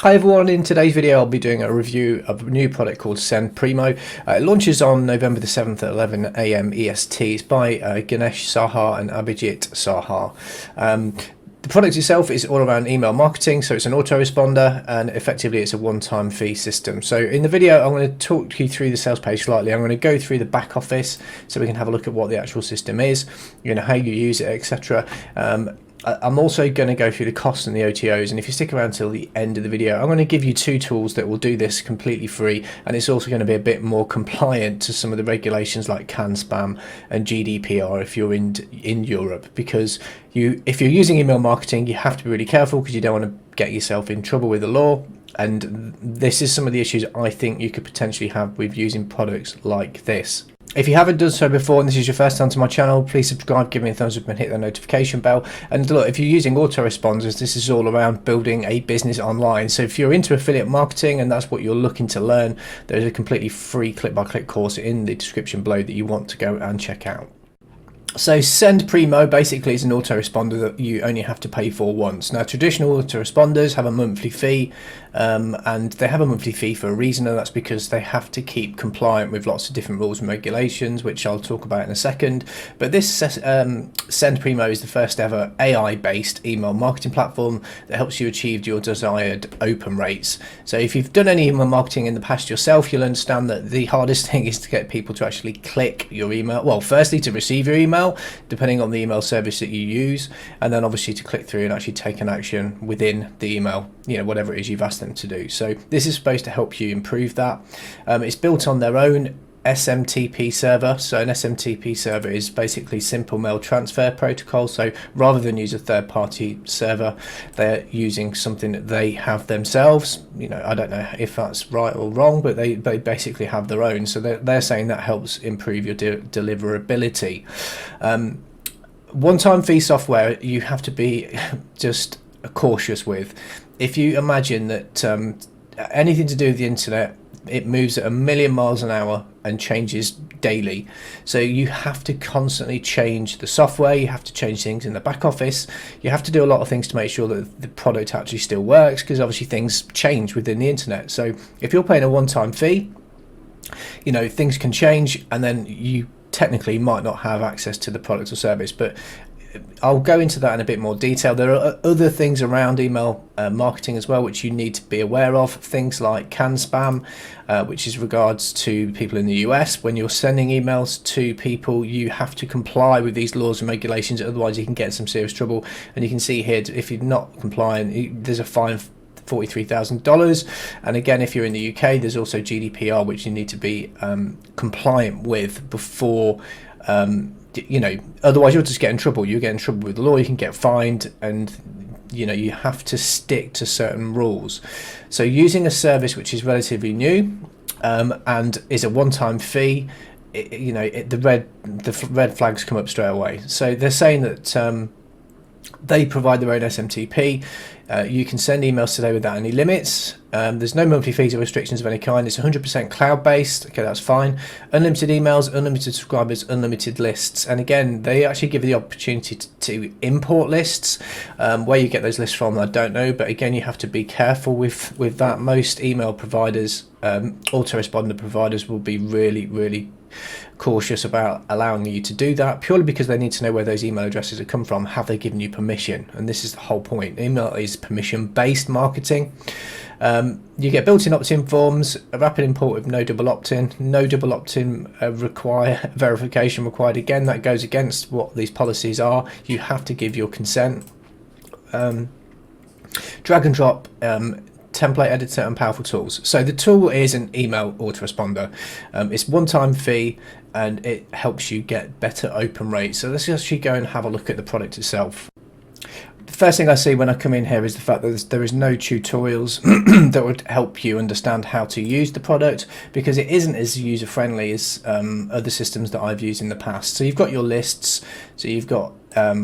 Hi everyone, in today's video I'll be doing a review of a new product called SendPrimo. It launches on November the 7th at 11 AM EST. It's by Ganesh Sahar and Abhijit Sahar. The product itself is all around email marketing, so it's an autoresponder and effectively it's a one-time fee system. So in the video I'm going to talk you through the sales page slightly. I'm going to go through the back office so we can have a look at what the actual system is, how you use it, etc. I'm also going to go through the costs and the OTOs, and if you stick around till the end of the video I'm going to give you two tools that will do this completely free, and it's also going to be a bit more compliant to some of the regulations like CAN spam and GDPR if you're in Europe, because if you're using email marketing you have to be really careful because you don't want to get yourself in trouble with the law, and this is some of the issues I think you could potentially have with using products like this. If you haven't done so before and this is your first time to my channel, please subscribe, give me a thumbs up and hit the notification bell. And look, if you're using autoresponders, this is all around building a business online. So if you're into affiliate marketing and that's what you're looking to learn, there's a completely free click-by-click course in the description below that you want to go and check out. So SendPrimo basically is an autoresponder that you only have to pay for once. Now traditional autoresponders have a monthly fee, and they have a monthly fee for a reason, and that's because they have to keep compliant with lots of different rules and regulations, which I'll talk about in a second. But this SendPrimo is the first ever AI-based email marketing platform that helps you achieve your desired open rates. So if you've done any email marketing in the past yourself, you'll understand that the hardest thing is to get people to actually click your email. Well, firstly to receive your email, depending on the email service that you use, and then obviously to click through and actually take an action within the email, whatever it is you've asked them to do. So this is supposed to help you improve that. It's built on their own SMTP server. So an SMTP server is basically simple mail transfer protocol. So rather than use a third-party server, they're using something that they have themselves. I don't know if that's right or wrong, but they basically have their own. So they're saying that helps improve your deliverability. One-time fee software you have to be just cautious with. If you imagine that anything to do with the internet, it moves at 1,000,000 miles an hour and changes daily, so you have to constantly change the software, you have to change things in the back office, you have to do a lot of things to make sure that the product actually still works, because obviously things change within the internet. So if you're paying a one-time fee, things can change and then you technically might not have access to the product or service. But I'll go into that in a bit more detail. There are other things around email marketing as well which you need to be aware of. Things like CAN spam, which is regards to people in the US. When you're sending emails to people, you have to comply with these laws and regulations, otherwise you can get in some serious trouble. And you can see here, if you're not compliant, there's a fine of $43,000. And again, if you're in the UK, there's also GDPR, which you need to be compliant with before otherwise you'll just get in trouble. You get in trouble with the law, you can get fined, and you have to stick to certain rules. So using a service which is relatively new and is a one-time fee, the red flags come up straight away. So they're saying that they provide their own SMTP. You can send emails today without any limits. There's no monthly fees or restrictions of any kind. It's 100% cloud-based. Okay, that's fine. Unlimited emails, unlimited subscribers, unlimited lists. And again, they actually give you the opportunity to import lists. Where you get those lists from, I don't know. But again, you have to be careful with that. Most email providers, autoresponder providers, will be really, really cautious about allowing you to do that, purely because they need to know where those email addresses have come from. Have they given you permission? And this is the whole point. Email is permission-based marketing. You get built-in opt-in forms, a rapid import with no double opt-in, verification required. Again, that goes against what these policies are. You have to give your consent. Drag and drop, template editor and powerful tools. So the tool is an email autoresponder. It's one-time fee and it helps you get better open rates. So let's actually go and have a look at the product itself. The first thing I see when I come in here is the fact that there is no tutorials that would help you understand how to use the product, because it isn't as user-friendly as other systems that I've used in the past. So you've got your lists, so you've got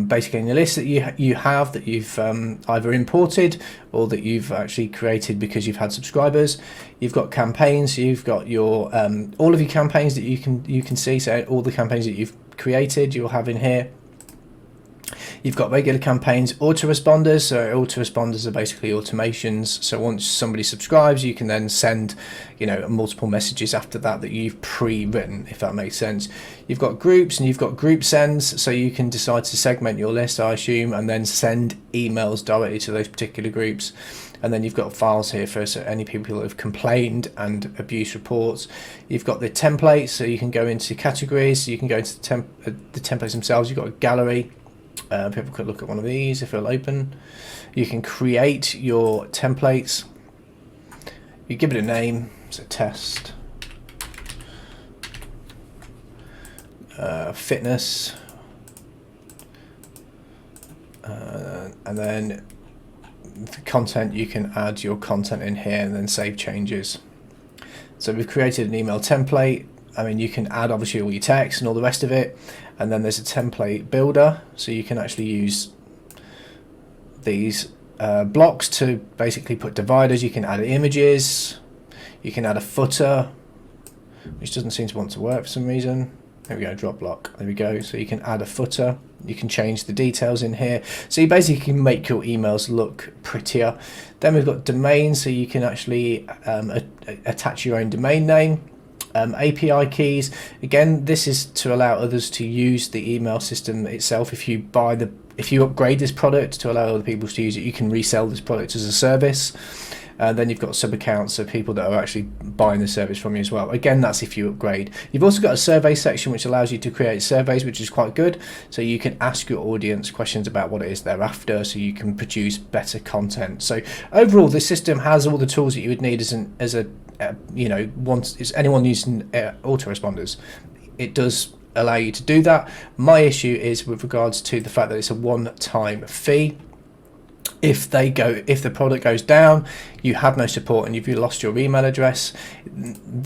basically your list that you have that you've either imported or that you've actually created because you've had subscribers. You've got campaigns, so you've got your all of your campaigns that you can see, so all the campaigns that you've created you'll have in here. You've got regular campaigns, autoresponders. So autoresponders are basically automations. So once somebody subscribes, you can then send, multiple messages after that you've pre-written, if that makes sense. You've got groups and you've got group sends. So you can decide to segment your list, I assume, and then send emails directly to those particular groups. And then you've got files here for any people who have complained and abuse reports. You've got the templates, so you can go into categories. So you can go into the templates themselves. You've got a gallery. People could look at one of these if it'll open. You can create your templates. You give it a name. So test, fitness, and then the content, you can add your content in here and then save changes. So we've created an email template. I mean, you can add obviously all your text and all the rest of it, and then there's a template builder, so you can actually use these blocks to basically put dividers. You can add images, you can add a footer, which doesn't seem to want to work for some reason. There we go, drop block. There we go. So you can add a footer. You can change the details in here. So you basically can make your emails look prettier. Then we've got domains, so you can actually attach your own domain name. API keys. Again, this is to allow others to use the email system itself. If you upgrade this product to allow other people to use it, you can resell this product as a service. Then you've got sub accounts, so people that are actually buying the service from you as well. Again, that's if you upgrade. You've also got a survey section which allows you to create surveys, which is quite good. So you can ask your audience questions about what it is they're after, so you can produce better content. So overall, this system has all the tools that you would need once anyone using autoresponders. It does allow you to do that. My issue is with regards to the fact that it's a one-time fee. If the product goes down, you have no support and you've lost your email address.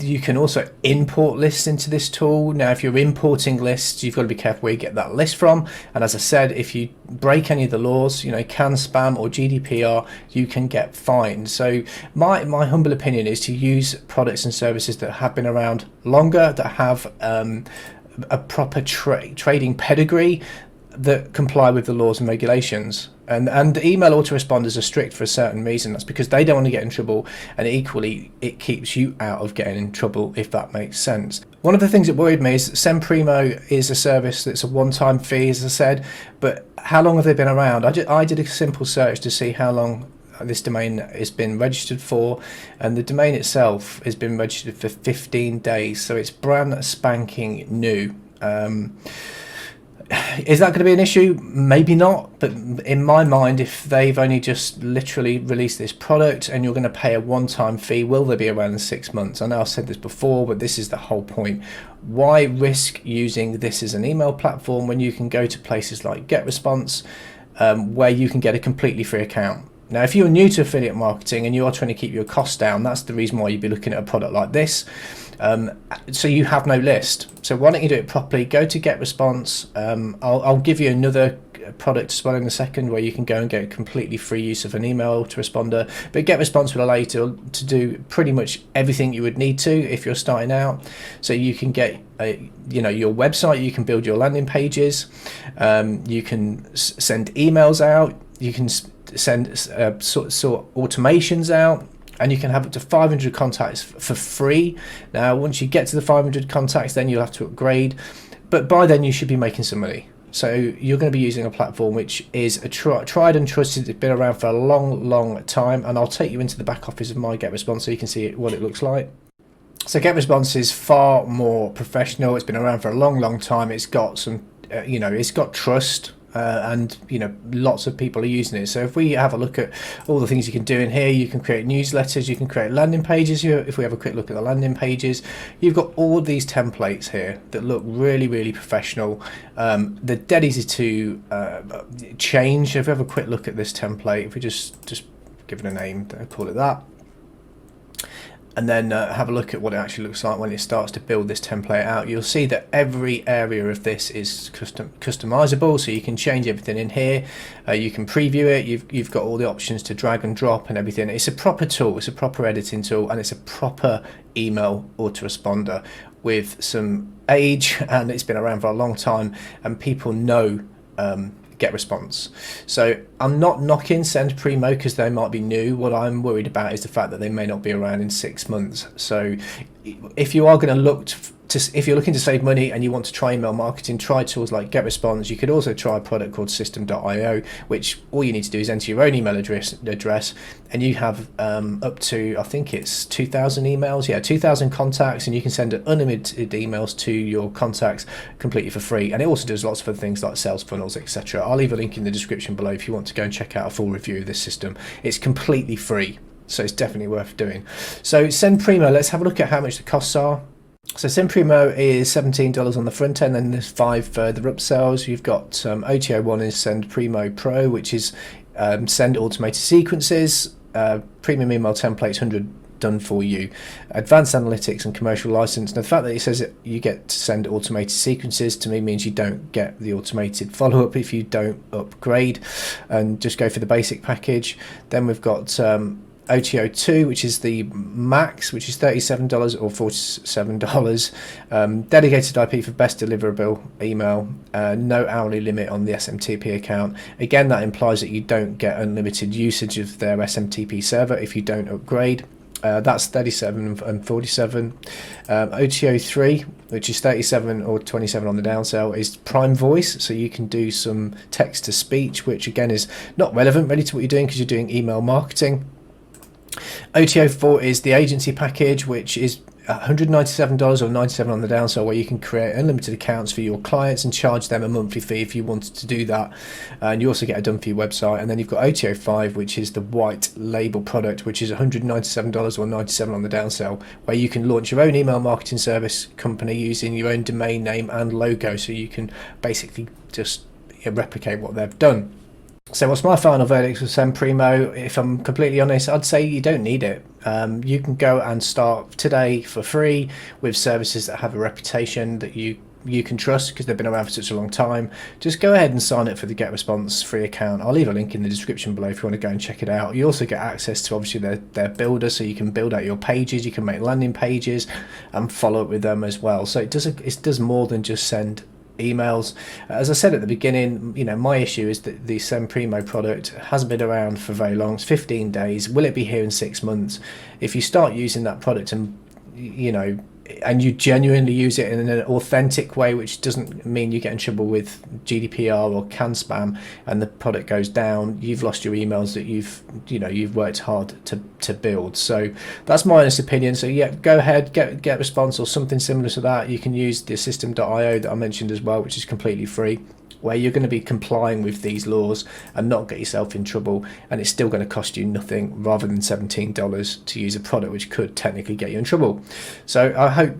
You can also import lists into this tool. Now, if you're importing lists, you've got to be careful where you get that list from. And as I said, if you break any of the laws, CAN spam or GDPR, you can get fined. So my humble opinion is to use products and services that have been around longer, that have a proper trading pedigree, that comply with the laws and regulations. And email autoresponders are strict for a certain reason. That's because they don't want to get in trouble, and equally it keeps you out of getting in trouble, if that makes sense. One of the things that worried me is that SendPrimo is a service that's a one-time fee, as I said, but how long have they been around? I did a simple search to see how long this domain has been registered for, and the domain itself has been registered for 15 days, so it's brand spanking new. Is that going to be an issue? Maybe not, but in my mind, if they've only just literally released this product and you're going to pay a one-time fee, will they be around in 6 months? I know I've said this before, but this is the whole point. Why risk using this as an email platform when you can go to places like GetResponse, where you can get a completely free account? Now, if you're new to affiliate marketing and you are trying to keep your costs down, that's the reason why you'd be looking at a product like this. So you have no list. So why don't you do it properly? Go to GetResponse. I'll give you another product as well in a second where you can go and get completely free use of an email autoresponder. But GetResponse will allow you to do pretty much everything you would need to if you're starting out. So you can get your website, you can build your landing pages, you can send emails out, you can send sort automations out, and you can have up to 500 contacts for free. Now, once you get to the 500 contacts, then you'll have to upgrade, but by then you should be making some money. So you're going to be using a platform which is a tried and trusted. It's been around for a long time, and I'll take you into the back office of my GetResponse so you can see what it looks like. So GetResponse is far more professional. It's been around for a long time. It's got some, it's got trust. And lots of people are using it. So if we have a look at all the things you can do in here, you can create newsletters, you can create landing pages. If we have a quick look at the landing pages, you've got all these templates here that look really professional. They're dead easy to change. If we have a quick look at this template, if we just give it a name, call it that, and then have a look at what it actually looks like when it starts to build this template out, you'll see that every area of this is customizable, so you can change everything in here. You can preview it. You've got all the options to drag and drop and everything. It's a proper tool, it's a proper editing tool, and it's a proper email autoresponder with some age, and it's been around for a long time, and people know GetResponse. So I'm not knocking SendPrimo because they might be new. What I'm worried about is the fact that they may not be around in 6 months. So if you are going to look if you're looking to save money and you want to try email marketing, try tools like GetResponse. You could also try a product called System.io, which all you need to do is enter your own email address, and you have up to, I think it's 2,000 emails, 2,000 contacts, and you can send unlimited emails to your contacts completely for free. And it also does lots of other things like sales funnels, etc. I'll leave a link in the description below if you want to go and check out a full review of this system. It's completely free, so it's definitely worth doing. So SendPrimo, let's have a look at how much the costs are. So SendPrimo is $17 on the front end, and there's 5 further upsells. You've got OTO1 is SendPrimo Pro, which is send automated sequences, premium email templates, 100 done for you, advanced analytics and commercial license. Now the fact that it says that you get to send automated sequences to me means you don't get the automated follow-up if you don't upgrade and just go for the basic package. Then we've got OTO2, which is the max, which is $37 or $47. Dedicated IP for best deliverable email, no hourly limit on the SMTP account. Again, that implies that you don't get unlimited usage of their SMTP server if you don't upgrade. That's $37 and $47. OTO3, which is $37 or $27 on the downsell, is Prime Voice, so you can do some text to speech, which again is not relevant really to what you're doing because you're doing email marketing. OTO4 is the agency package, which is $197 or $97 on the downsell, where you can create unlimited accounts for your clients and charge them a monthly fee if you wanted to do that, and you also get a done for your website. And then you've got OTO5, which is the white label product, which is $197 or $97 on the downsell, where you can launch your own email marketing service company using your own domain name and logo, so you can basically just replicate what they've done. So what's my final verdict with SendPrimo? If I'm completely honest, I'd say you don't need it. You can go and start today for free with services that have a reputation that you can trust because they've been around for such a long time. Just go ahead and sign up for the GetResponse free account. I'll leave a link in the description below if you want to go and check it out. You also get access to obviously their builder, so you can build out your pages, you can make landing pages and follow up with them as well. So it does more than just send emails. As I said at the beginning, my issue is that the SendPrimo product hasn't been around for very long. It's 15 days. Will it be here in 6 months? If you start using that product and and you genuinely use it in an authentic way, which doesn't mean you get in trouble with GDPR or can spam, and the product goes down, you've lost your emails that you've worked hard to build. So that's my honest opinion. So yeah, go ahead, get response or something similar to that. You can use the System.io that I mentioned as well, which is completely free, where you're going to be complying with these laws and not get yourself in trouble, and it's still going to cost you nothing rather than $17 to use a product which could technically get you in trouble. So I hope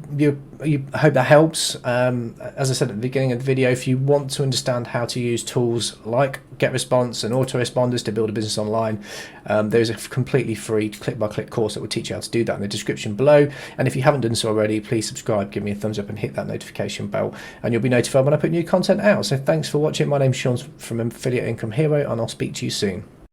I hope that helps. As I said at the beginning of the video, if you want to understand how to use tools like GetResponse and autoresponders to build a business online, there's a completely free click-by-click course that will teach you how to do that in the description below. And if you haven't done so already, please subscribe, give me a thumbs up and hit that notification bell, and you'll be notified when I put new content out. So thanks for watching. My name's Sean from Affiliate Income Hero, and I'll speak to you soon.